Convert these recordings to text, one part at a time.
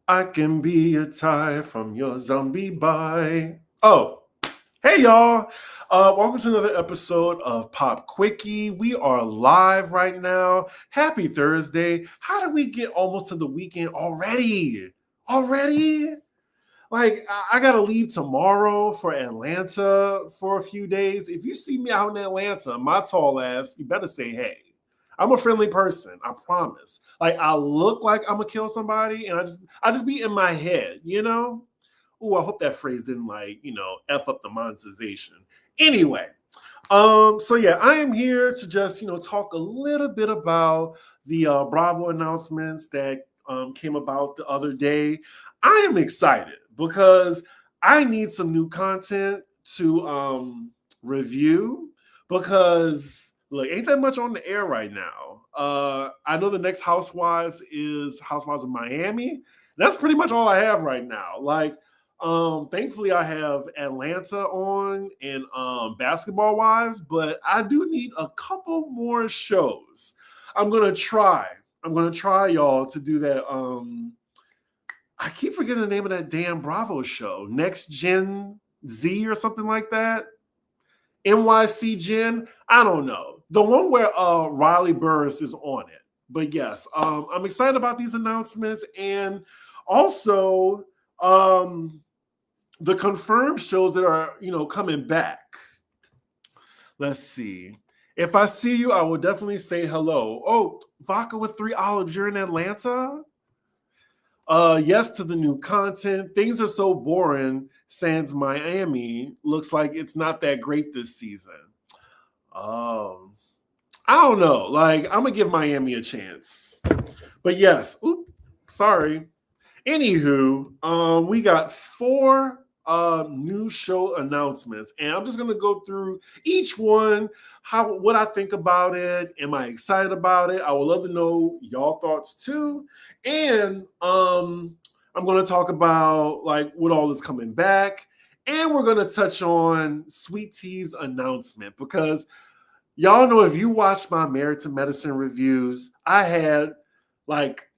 I can be a tie from your zombie bite. Oh, hey y'all. Welcome to another episode of Pop Quickie. We are live right now. Happy Thursday. How did we get almost to the weekend already? Already? Like, I gotta leave tomorrow for Atlanta for a few days. If you see me out in Atlanta, my tall ass, you better say hey. I'm a friendly person, I promise. Like, I look like I'm gonna kill somebody, and I just be in my head, you know? Ooh, I hope that phrase didn't F up the monetization. Anyway, so yeah, I am here to just talk a little bit about the Bravo announcements that came about the other day. I am excited because I need some new content to review because look, ain't that much on the air right now. I know the next Housewives is Housewives of Miami. That's pretty much all I have right now. Like, thankfully I have Atlanta on and Basketball Wives, but I do need a couple more shows. I'm gonna try. I'm gonna try, y'all, to do that. I keep forgetting the name of that damn Bravo show. Next Gen Z or something like that. NYC Gen. I don't know. The one where Riley Burris is on it. But yes, I'm excited about these announcements and also the confirmed shows that are coming back. Let's see. If I see you, I will definitely say hello. Oh, Vodka with 3 Olives, you're in Atlanta? Yes to the new content. Things are so boring. Sans Miami looks like it's not that great this season. Um, I don't know. Like, I'm gonna give Miami a chance. But yes, sorry. Anywho, we got 4 new show announcements, and I'm just gonna go through each one, what I think about it. Am I excited about it? I would love to know y'all thoughts too. And I'm gonna talk about like what all is coming back, and we're gonna touch on Sweet Tea's announcement because y'all know if you watched my Married to Medicine reviews, I had like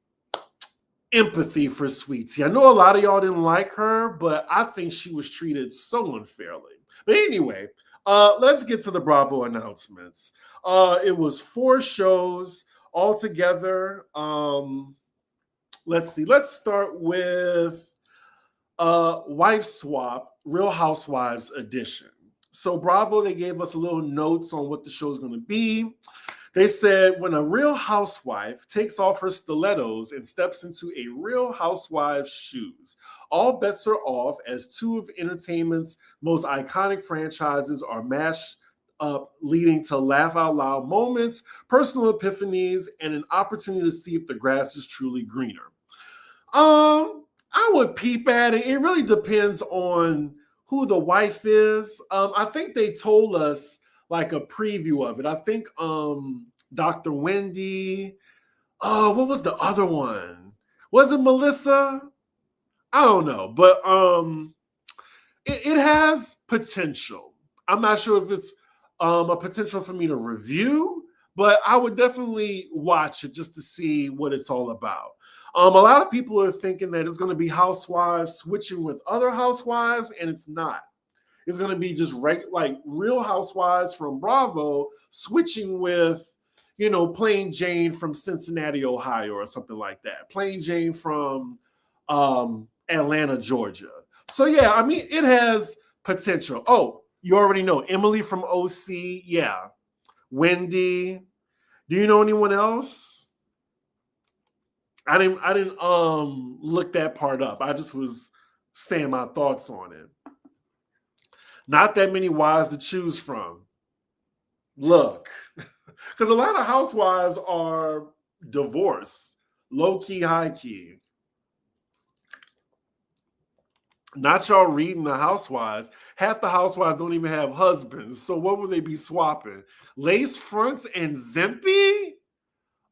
empathy for Sweet Tea. I know a lot of y'all didn't like her, but I think she was treated so unfairly. But anyway, let's get to the Bravo announcements. It was 4 shows all together. Let's see. Let's start with Wife Swap, Real Housewives edition. So Bravo, they gave us a little notes on what the show's going to be. They said when a real housewife takes off her stilettos and steps into a real housewife's shoes, all bets are off as 2 of entertainment's most iconic franchises are mashed up, leading to laugh out loud moments, personal epiphanies, and an opportunity to see if the grass is truly greener. I would peep at it. It really depends on who the wife is. I think they told us like a preview of it. I think Dr. Wendy. Oh, what was the other one? Was it Melissa? I don't know, but it has potential. I'm not sure if it's a potential for me to review, but I would definitely watch it just to see what it's all about. A lot of people are thinking that it's going to be housewives switching with other housewives, and it's not. It's going to be just like real housewives from Bravo switching with, Plain Jane from Cincinnati, Ohio, or something like that. Plain Jane from Atlanta, Georgia. So yeah, I mean, it has potential. Oh, you already know Emily from OC. Yeah, Wendy. Do you know anyone else? I didn't look that part up. I just was saying my thoughts on it. Not that many wives to choose from. Look, because a lot of housewives are divorced, low key, high key. Not y'all reading the housewives. Half the housewives don't even have husbands. So what would they be swapping? Lace fronts and Zimpy?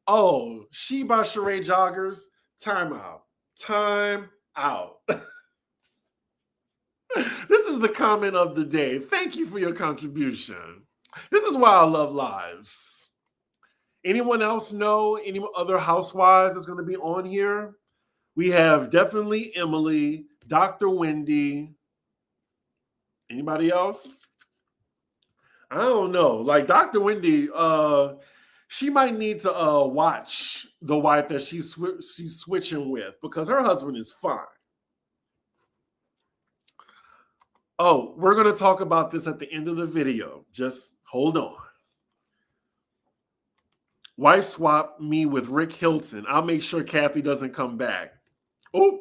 Oh, She by Sheree Joggers. Time out. Time out. This is the comment of the day. Thank you for your contribution. This is why I love lives. Anyone else know any other housewives that's going to be on here? We have definitely Emily, Dr. Wendy. Anybody else? I don't know. Like Dr. Wendy, she might need to watch the wife that she's switching with because her husband is fine. Oh, we're going to talk about this at the end of the video. Just hold on. Wife swap me with Rick Hilton. I'll make sure Kathy doesn't come back. Oh,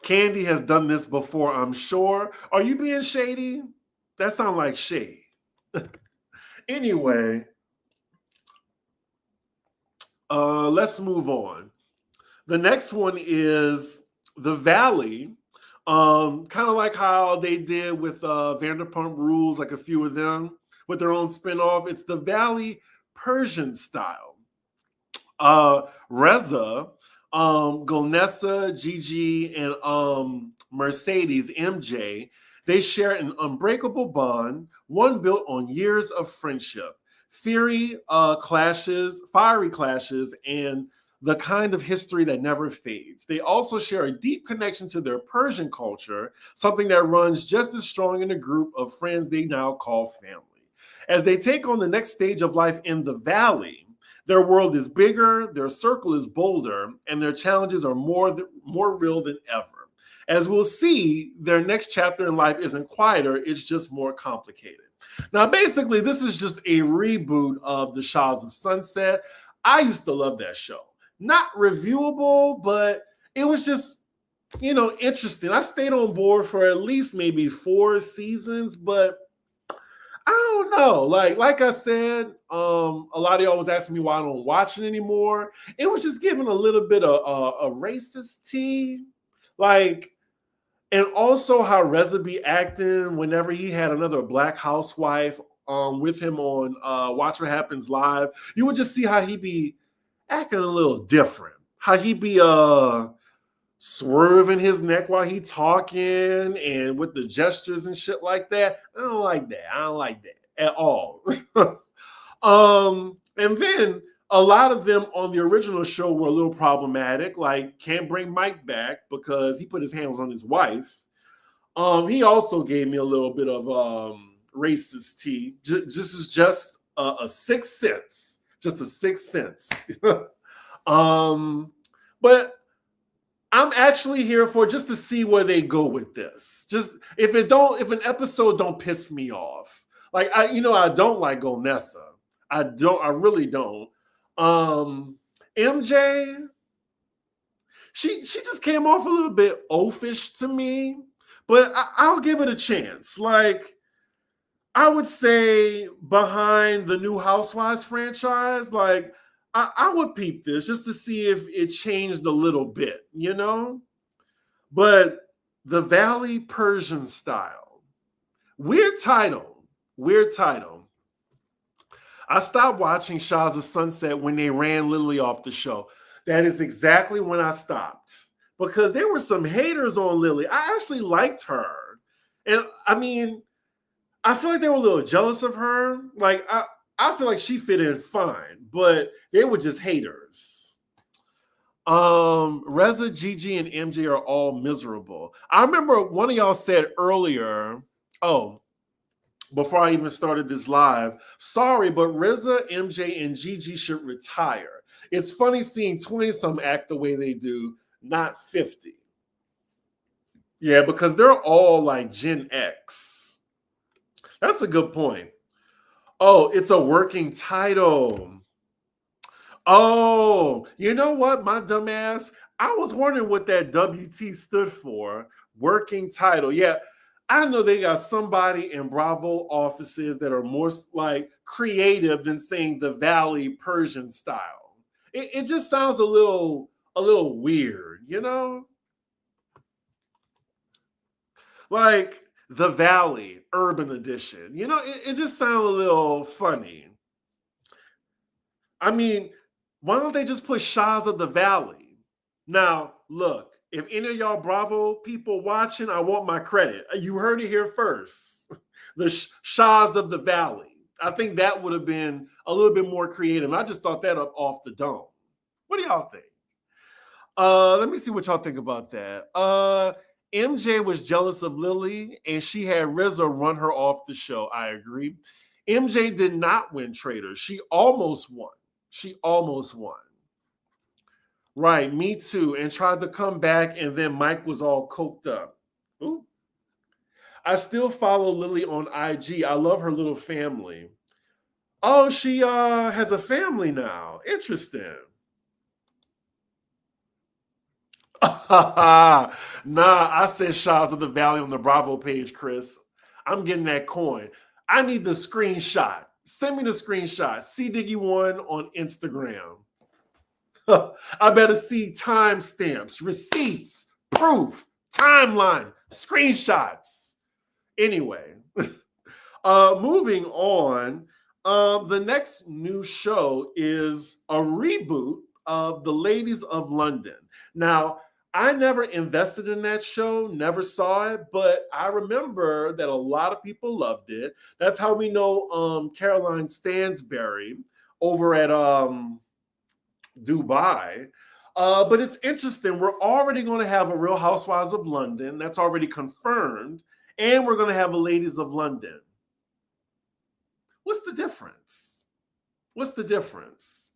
Candy has done this before, I'm sure. Are you being shady? That sounds like shade. Anyway, let's move on. The next one is the Valley. Kind of like how they did with Vanderpump Rules, like a few of them with their own spinoff. It's the Valley Persian style. Reza, Golnessa, Gigi, and Mercedes, MJ, they share an unbreakable bond, one built on years of friendship, fiery clashes, and the kind of history that never fades. They also share a deep connection to their Persian culture, something that runs just as strong in a group of friends they now call family. As they take on the next stage of life in the Valley, their world is bigger, their circle is bolder, and their challenges are more real than ever. As we'll see, their next chapter in life isn't quieter, it's just more complicated. Now, basically, this is just a reboot of The Shahs of Sunset. I used to love that show. Not reviewable, but it was just, interesting. I stayed on board for at least maybe 4 seasons, but I don't know. Like I said, a lot of y'all was asking me why I don't watch it anymore. It was just giving a little bit of a racist tea. And also how Reza be acting whenever he had another black housewife with him on Watch What Happens Live. You would just see how he be acting a little different. How he be swerving his neck while he talking and with the gestures and shit like that. I don't like that at all. And then a lot of them on the original show were a little problematic, like can't bring Mike back because he put his hands on his wife. He also gave me a little bit of racist tea. This is just a 6 cents, just a 6 cents. But I'm actually here for just to see where they go with this. Just if an episode don't piss me off. Like I don't like Golnessa. I really don't. MJ, she just came off a little bit oafish to me, but I'll give it a chance. Like I would say behind the new Housewives franchise, like I would peep this just to see if it changed a little bit, But the Valley Persian style, weird title. I stopped watching Shahs of Sunset when they ran Lily off the show. That is exactly when I stopped because there were some haters on Lily. I actually liked her. And I mean, I feel like they were a little jealous of her. Like, I feel like she fit in fine, but they were just haters. Reza, Gigi, and MJ are all miserable. I remember one of y'all said earlier, before I even started this live, sorry, but Reza, MJ, and Gigi should retire. It's funny seeing 20-some act the way they do, not 50. Yeah, because they're all like Gen X. That's a good point. Oh, it's a working title. Oh, you know what, my dumb ass? I was wondering what that WT stood for. Working title. Yeah, I know they got somebody in Bravo offices that are more like creative than saying the Valley Persian style. It just sounds a little weird, Like the Valley Urban Edition. It just sounds a little funny. I mean, why don't they just put Shahs of the Valley? Now, look, if any of y'all Bravo people watching, I want my credit. You heard it here first. The Shahs of the Valley. I think that would have been a little bit more creative. I just thought that up off the dome. What do y'all think? Let me see what y'all think about that. MJ was jealous of Lily and she had RZA run her off the show. I agree. MJ did not win Traders. She almost won. She almost won. Right, me too. And tried to come back, and then Mike was all coked up. Ooh. I still follow Lily on IG. I love her little family. Oh, she has a family now. Interesting. Nah, I said Shaw's of the Valley on the Bravo page, Chris. I'm getting that coin. I need the screenshot. Send me the screenshot. C Diggy one on Instagram. I better see timestamps, receipts, proof, timeline, screenshots. Anyway, moving on. The next new show is a reboot of The Ladies of London. Now, I never invested in that show, never saw it, but I remember that a lot of people loved it. That's how we know Caroline Stansberry over at Dubai. But it's interesting. We're already going to have a Real Housewives of London. That's already confirmed. And we're going to have a Ladies of London. What's the difference? What's the difference?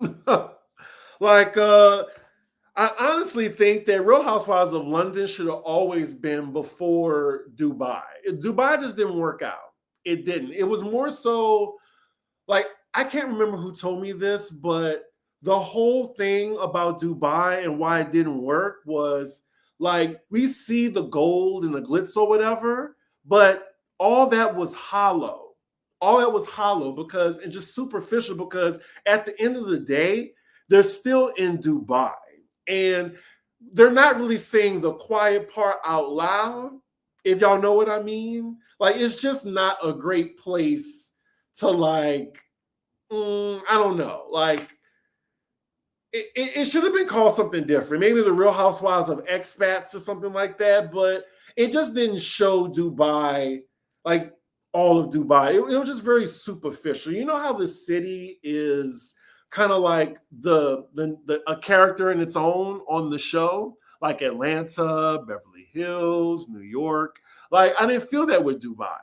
I honestly think that Real Housewives of London should have always been before Dubai. Dubai just didn't work out. It didn't. It was more so like, I can't remember who told me this, but the whole thing about Dubai and why it didn't work was like, we see the gold and the glitz or whatever, but all that was hollow. All that was hollow because, and just superficial, because at the end of the day, they're still in Dubai and they're not really saying the quiet part out loud, if y'all know what I mean. Like, it's just not a great place to like, I don't know, like, it should have been called something different. Maybe the Real Housewives of Expats or something like that, but it just didn't show Dubai, like all of Dubai. It was just very superficial. You know how the city is kind of like the a character in its own on the show, like Atlanta, Beverly Hills, New York. Like, I didn't feel that with Dubai.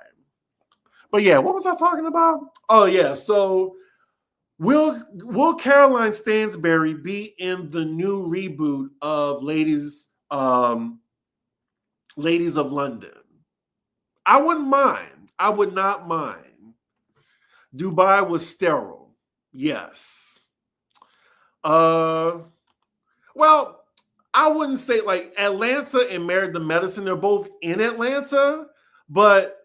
But yeah, what was I talking about? Oh yeah, so Will Caroline Stansberry be in the new reboot of Ladies of London? I wouldn't mind. I would not mind. Dubai was sterile. Yes. Well, I wouldn't say like Atlanta and Married to Medicine, they're both in Atlanta, but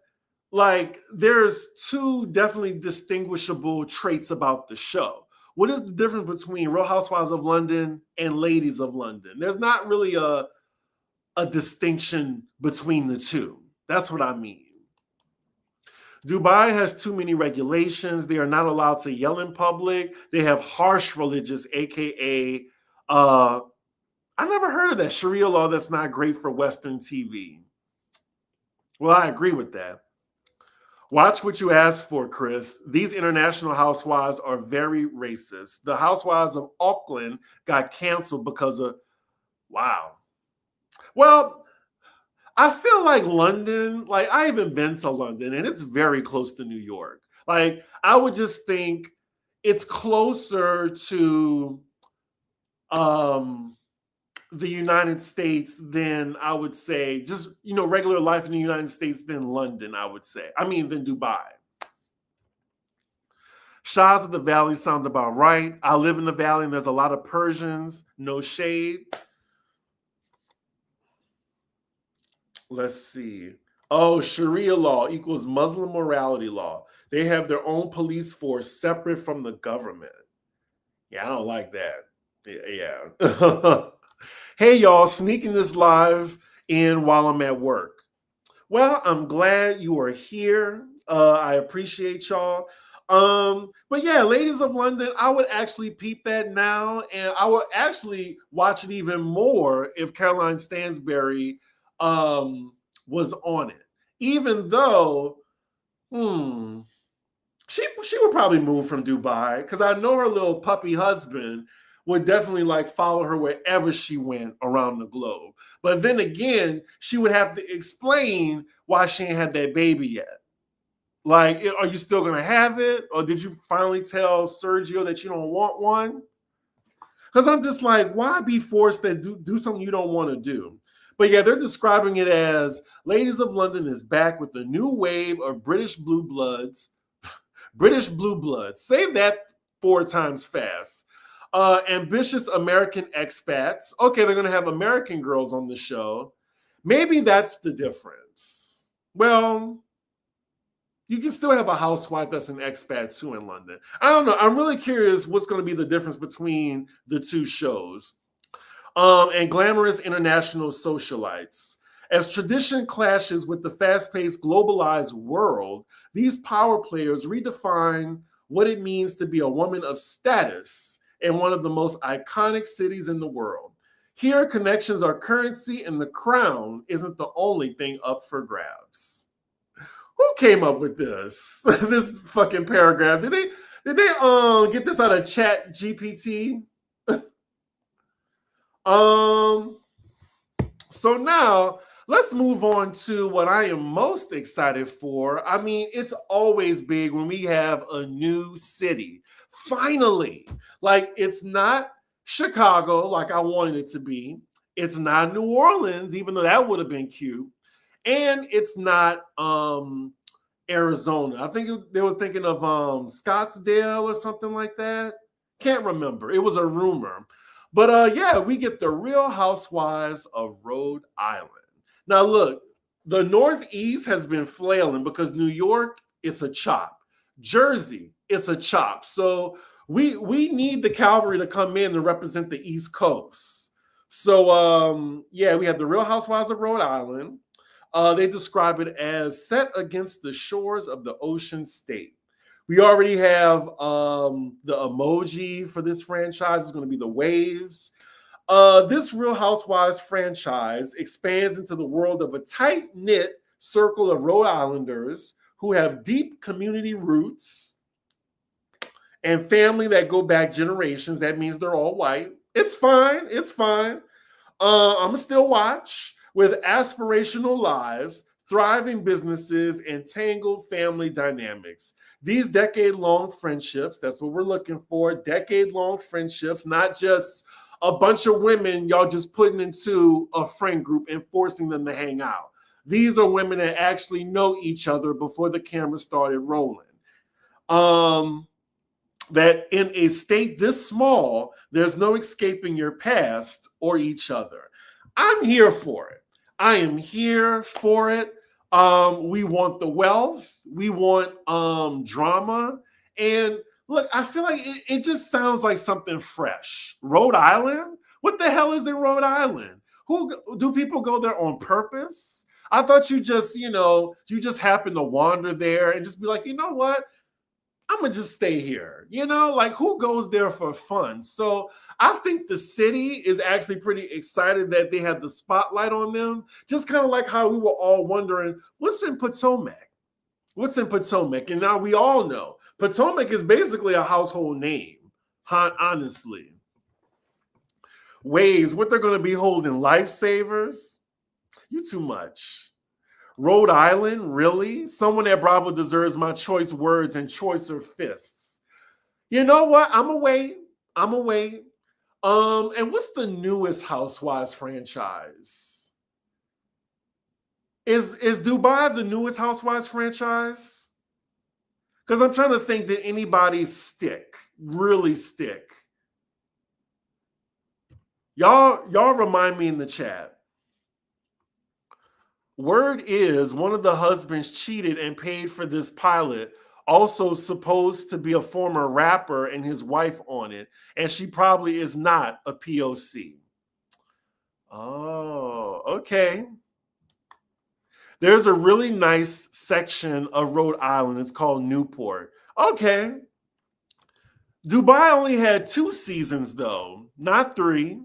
like there's two definitely distinguishable traits about the show. What is the difference between Real Housewives of London and Ladies of London? There's not really a distinction between the two. That's what I mean. Dubai has too many regulations. They are not allowed to yell in public. They have harsh religious, aka I never heard of that Sharia law that's not great for Western TV. Well, I agree with that. Watch what you ask for, Chris. These international housewives are very racist. The housewives of Auckland got canceled because of, wow. Well, I feel like London, like I haven't been to London and it's very close to New York. Like I would just think it's closer to the United States than I would say, just, regular life in the United States than London, I would say. I mean, than Dubai. Shahs of the Valley sound about right. I live in the Valley and there's a lot of Persians. No shade. Let's see. Oh, Sharia law equals Muslim morality law. They have their own police force separate from the government. Yeah, I don't like that. Yeah. Hey, y'all, sneaking this live in while I'm at work. Well, I'm glad you are here. I appreciate y'all. But yeah, Ladies of London, I would actually peep that now, and I would actually watch it even more if Caroline Stansberry was on it. Even though, she would probably move from Dubai because I know her little puppy husband would definitely like follow her wherever she went around the globe. But then again, she would have to explain why she ain't had that baby yet. Like, are you still gonna have it, or did you finally tell Sergio that you don't want one? Because I'm just like, why be forced to do something you don't want to do? But yeah, they're describing it as Ladies of London is back with a new wave of British blue bloods. British blue bloods. Say that 4 times fast. Ambitious American expats. Okay, they're going to have American girls on the show. Maybe that's the difference. Well, you can still have a housewife that's an expat too in London. I don't know. I'm really curious what's going to be the difference between the two shows. And glamorous international socialites. As tradition clashes with the fast-paced globalized world, these power players redefine what it means to be a woman of status in one of the most iconic cities in the world. Here, connections are currency, and the crown isn't the only thing up for grabs. Who came up with this? This fucking paragraph. Did they get this out of Chat GPT? So now let's move on to what I am most excited for. I mean, it's always big when we have a new city. Finally, like it's not Chicago like I wanted it to be. It's not New Orleans, even though that would have been cute. And it's not Arizona. I think they were thinking of Scottsdale or something like that. Can't remember. It was a rumor. But yeah, we get the Real Housewives of Rhode Island. Now look, the Northeast has been flailing because New York is a chop. Jersey is a chop. So we need the cavalry to come in to represent the East Coast. So yeah, we have the Real Housewives of Rhode Island. They describe it as set against the shores of the ocean state. We already have the emoji for this franchise is going to be the waves. This Real Housewives franchise expands into the world of a tight-knit circle of Rhode Islanders who have deep community roots and family that go back generations. That means they're all white. It's fine. It's fine. I'm still watch with aspirational lives, thriving businesses, and tangled family dynamics. These decade-long friendships, that's what we're looking for, decade-long friendships, not just a bunch of women y'all just putting into a friend group and forcing them to hang out. These are women that actually know each other before the camera started rolling. That in a state this small, there's no escaping your past or each other. I'm here for it. I am here for it. We want the wealth. We want drama. And look, I feel like it just sounds like something fresh. Rhode Island? What the hell is in Rhode Island? Who do people go there on purpose? I thought you just happen to wander there and just be like, you know what? I'm gonna just stay here. Like who goes there for fun? So I think the city is actually pretty excited that they have the spotlight on them. Just kind of like how we were all wondering, what's in Potomac? What's in Potomac? And now we all know Potomac is basically a household name, honestly. Waves, what they're going to be holding, lifesavers? You too much. Rhode Island, really? Someone at Bravo deserves my choice words and choicer fists. You know what? I'm away. And what's the newest Housewives franchise? Is Dubai the newest Housewives franchise? Because I'm trying to think, did anybody really stick? Y'all remind me in the chat. Word is one of the husbands cheated and paid for this pilot, also supposed to be a former rapper and his wife on it, and she probably is not a POC. Oh, okay. There's a really nice section of Rhode Island. It's called Newport. Okay. Dubai only had 2 seasons, though, not 3.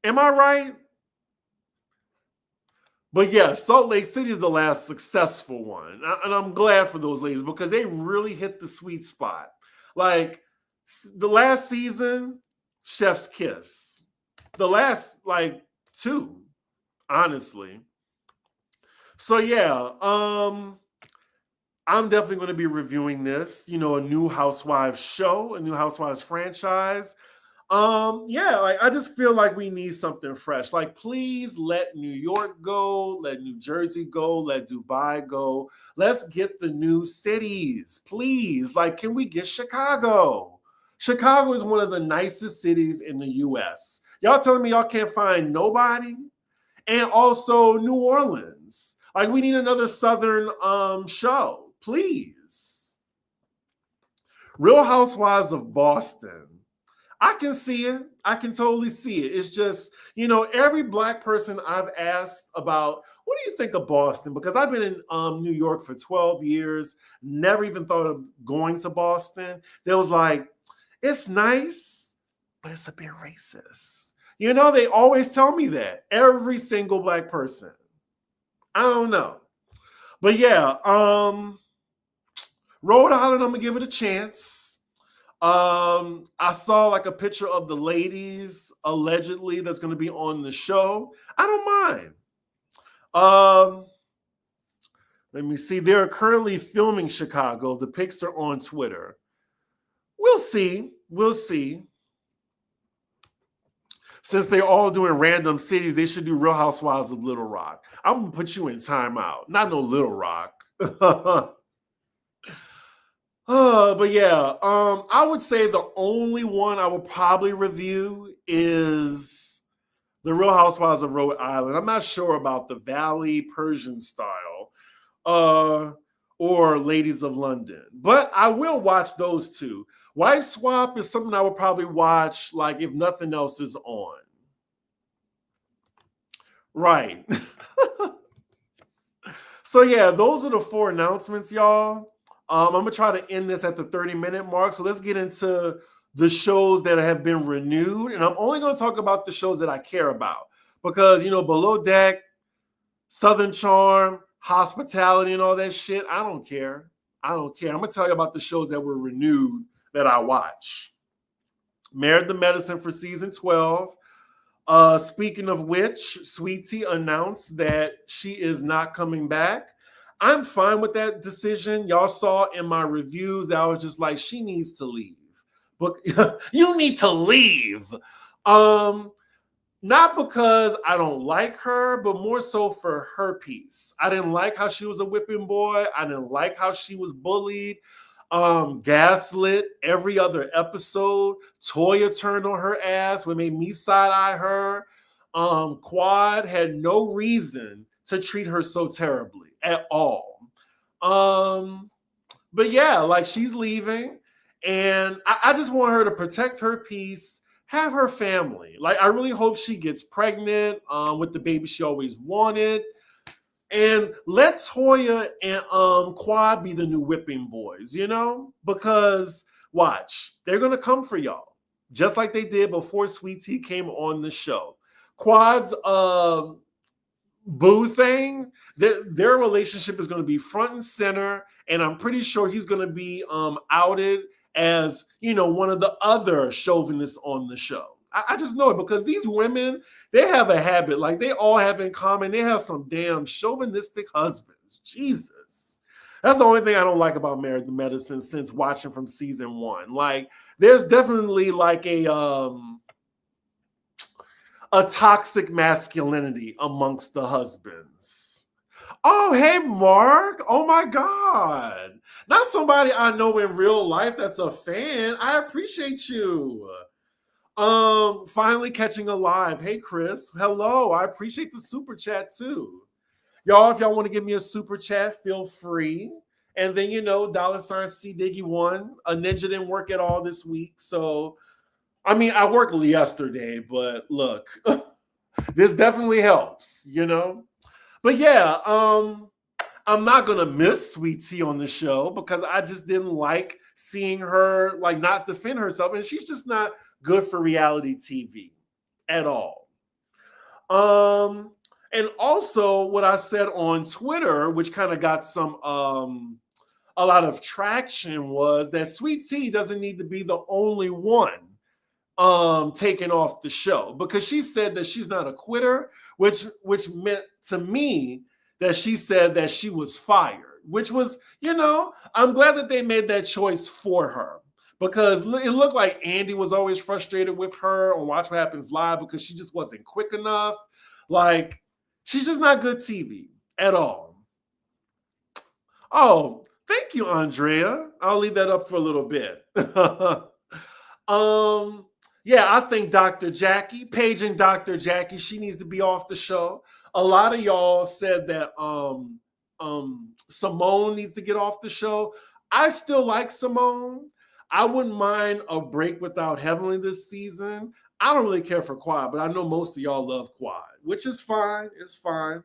Am I right? But yeah, Salt Lake City is the last successful one. And I'm glad for those ladies because they really hit the sweet spot. Like, The last season, Chef's Kiss. The last like two, honestly. So yeah, I'm definitely going to be reviewing this. You know, a new Housewives show, a new Housewives franchise. Yeah, like I just feel like we need something fresh. Like, please let New York go, let New Jersey go, let Dubai go. Let's get the new cities, please. Like, can we get Chicago? Chicago is one of the nicest cities in the US. Y'all telling me y'all can't find nobody? And also New Orleans. Like, we need another Southern show, please. Real Housewives of Boston. I can see it. I can totally see it. It's just, you know, every Black person I've asked about, what do you think of Boston? Because I've been in New York for 12 years, never even thought of going to Boston. They was like, it's nice, but it's a bit racist. You know, they always tell me that. Every single Black person. I don't know. But yeah, Rhode Island, I'm going to give it a chance. I saw like a picture of the ladies allegedly that's going to be on the show. I don't mind. Let me see. They're currently filming Chicago. The pics are on Twitter. We'll see. We'll see. Since they're all doing random cities, they should do Real Housewives of Little Rock. I'm going to put you in timeout. Not no Little Rock. But yeah, I would say the only one I would probably review is the Real Housewives of Rhode Island. I'm not sure about the Valley Persian style, or Ladies of London, but I will watch those two. Wife Swap is something I would probably watch, like if nothing else is on. Right. So yeah, those are the 4 announcements, y'all. I'm gonna try to end this at the 30-minute mark. So let's get into the shows that have been renewed, and I'm only gonna talk about the shows that I care about because, you know, Below Deck, Southern Charm, Hospitality, and all that shit. I don't care. I don't care. I'm gonna tell you about the shows that were renewed that I watch. Married to Medicine for season 12. Speaking of which, Sweetie announced that she is not coming back. I'm fine with that decision. Y'all saw in my reviews that I was just like, she needs to leave. But you need to leave. Not because I don't like her, but more so for her piece. I didn't like how she was a whipping boy. I didn't like how she was bullied, gaslit every other episode. Toya turned on her ass, what made me side-eye her. Quad had no reason to treat her so terribly at all. But yeah, like she's leaving, and I just want her to protect her peace, have her family. Like I really hope she gets pregnant with the baby she always wanted. And let Toya and Quad be the new whipping boys, you know? Because watch, they're gonna come for y'all, just like they did before Sweet Tea came on the show. Quad's boo thing, their relationship is going to be front and center, and I'm pretty sure he's going to be outed as, you know, one of the other chauvinists on the show. I just know it because these women, they have a habit, like they all have in common, they have some damn chauvinistic husbands. Jesus. That's the only thing I don't like about Married to Medicine since watching from season 1. Like, there's definitely like a toxic masculinity amongst the husbands. Oh, hey, Mark. Oh, my God. Not somebody I know in real life that's a fan. I appreciate you. Finally catching a live. Hey, Chris. Hello. I appreciate the super chat, too. Y'all, if y'all want to give me a super chat, feel free. And then, you know, $CDiggy1. A ninja didn't work at all this week, so I mean, I worked yesterday, but look, this definitely helps, you know? But yeah, I'm not going to miss Sweet Tea on the show because I just didn't like seeing her, like, not defend herself. And she's just not good for reality TV at all. And also what I said on Twitter, which kind of got some a lot of traction was that Sweet Tea doesn't need to be the only one taken off the show, because she said that she's not a quitter, which meant to me that she said that she was fired, which was, I'm glad that they made that choice for her, because it looked like Andy was always frustrated with her on Watch What Happens Live because she just wasn't quick enough. Like, she's just not good TV at all. Oh, thank you, Andrea. I'll leave that up for a little bit. Yeah, I think Dr. Jackie, paging Dr. Jackie, she needs to be off the show. A lot of y'all said that Simone needs to get off the show. I still like Simone. I wouldn't mind a break without Heavenly this season. I don't really care for Quad, but I know most of y'all love Quad, which is fine. It's fine.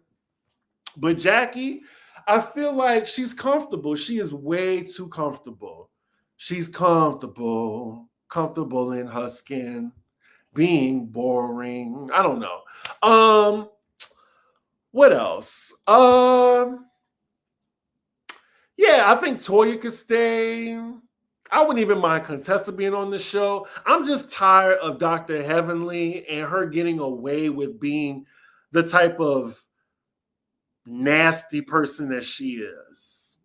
But Jackie, I feel like she's comfortable. She is way too comfortable. She's comfortable in her skin, being boring. I don't know. What else? Yeah, I think Toya could stay. I wouldn't even mind Contessa being on the show. I'm just tired of Dr. Heavenly and her getting away with being the type of nasty person that she is.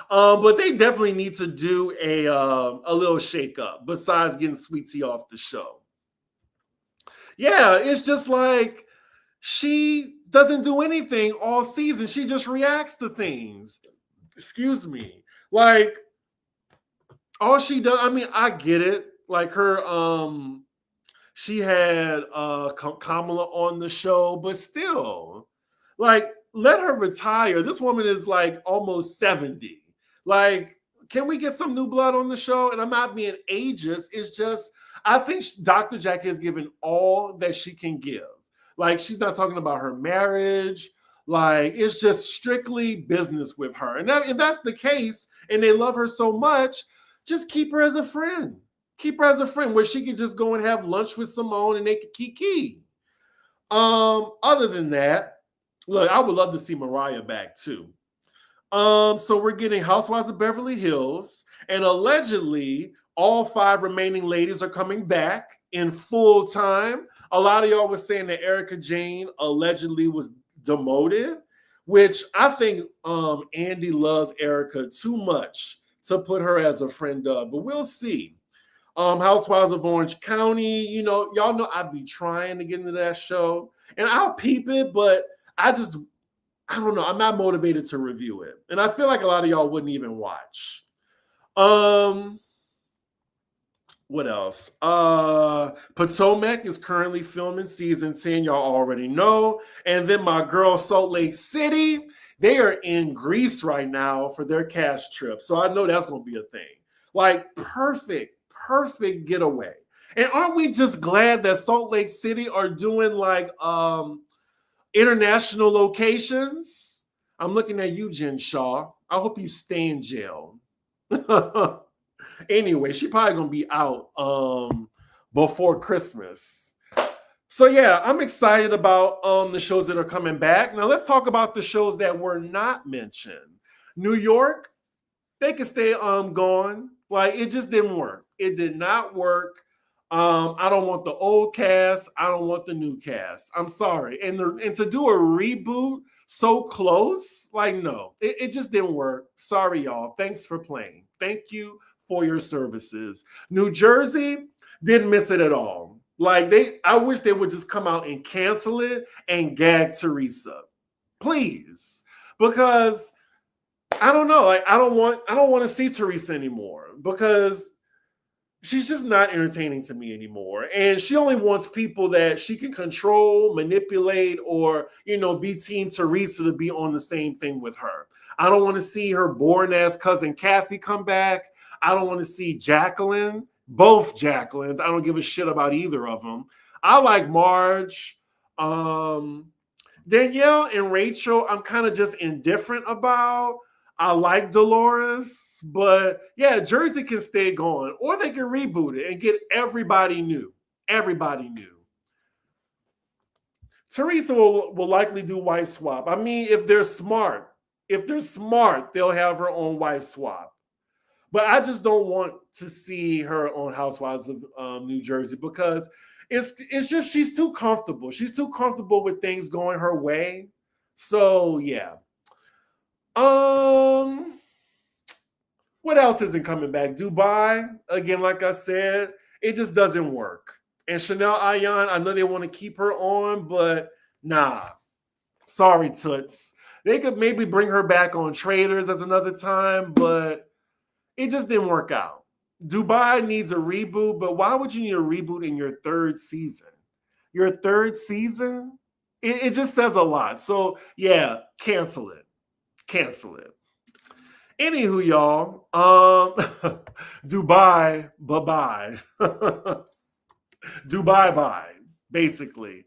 But they definitely need to do a little shake-up besides getting Sweet Tea off the show. Yeah, it's just like she doesn't do anything all season. She just reacts to things. Excuse me. Like, all she does, I mean, I get it. Like her, she had Kamala on the show, but still, like, let her retire. This woman is like almost 70. Like, can we get some new blood on the show? And I'm not being ageist. It's just, I think Dr. Jackie has given all that she can give. Like, she's not talking about her marriage. Like, it's just strictly business with her. And if that's the case, and they love her so much, just keep her as a friend. Keep her as a friend where she could just go and have lunch with Simone and they could kiki. Other than that, look, I would love to see Mariah back too. So we're getting Housewives of Beverly Hills, and allegedly all 5 remaining ladies are coming back in full time. A lot of y'all were saying that Erica Jane allegedly was demoted, which I think Andy loves Erica too much to put her as a friend of, but we'll see. Housewives of Orange County, y'all know I'd be trying to get into that show, and I'll peep it, but I don't know. I'm not motivated to review it. And I feel like a lot of y'all wouldn't even watch. What else? Potomac is currently filming season 10. Y'all already know. And then my girl, Salt Lake City, they are in Greece right now for their cast trip. So I know that's going to be a thing. Like, perfect getaway. And aren't we just glad that Salt Lake City are doing like international locations? I'm looking at you, Jen Shaw. I hope you stay in jail. Anyway, she probably gonna be out before Christmas. So yeah, I'm excited about the shows that are coming back. Now let's talk about the shows that were not mentioned. New York, they can stay gone. Like, it just didn't work. It did not work. I don't want the old cast. I don't want the new cast. I'm sorry. And to do a reboot so close, like, no, it just didn't work. Sorry, y'all. Thanks for playing. Thank you for your services. New Jersey didn't miss it at all. Like, I wish they would just come out and cancel it and gag Teresa, please, because I don't know. Like, I don't want to see Teresa anymore because she's just not entertaining to me anymore. And she only wants people that she can control, manipulate, or, be Team Teresa to be on the same thing with her. I don't want to see her boring-ass cousin Kathy come back. I don't want to see Jacqueline, both Jacquelines. I don't give a shit about either of them. I like Marge. Danielle and Rachel, I'm kind of just indifferent about. I like Dolores, but yeah, Jersey can stay going, or they can reboot it and get everybody new. Everybody new. Teresa will likely do wife swap. I mean, if they're smart, If they're smart, they'll have her on wife swap. But I just don't want to see her on Housewives of New Jersey because it's just she's too comfortable. She's too comfortable with things going her way. So yeah. What else isn't coming back? Dubai, again, like I said, it just doesn't work. And Chanel Ayan, I know they want to keep her on, but nah. Sorry, Toots. They could maybe bring her back on Traders as another time, but it just didn't work out. Dubai needs a reboot, but why would you need a reboot in your third season? Your third season? It just says a lot. So, yeah, cancel it. Cancel it. Anywho, y'all, Dubai, bye-bye. Dubai, bye, basically.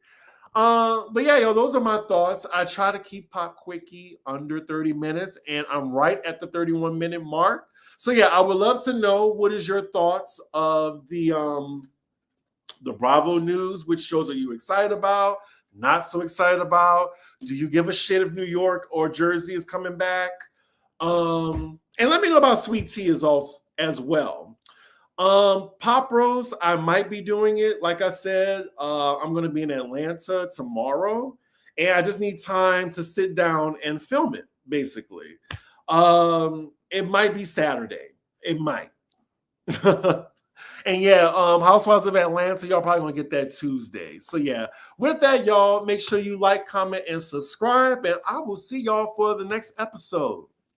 But yeah, yo, those are my thoughts. I try to keep Pop Quickie under 30 minutes, and I'm right at the 31-minute mark. So yeah, I would love to know what is your thoughts of the Bravo news. Which shows are you excited about? Not so excited about? Do you give a shit if New York or Jersey is coming back? And let me know about Sweet Tea as well. Pop Rose, I might be doing it. Like I said, I'm going to be in Atlanta tomorrow, and I just need time to sit down and film it, basically. It might be Saturday. It might. And yeah, Housewives of Atlanta, y'all probably going to get that Tuesday. So yeah, with that, y'all, make sure you like, comment, and subscribe, and I will see y'all for the next episode.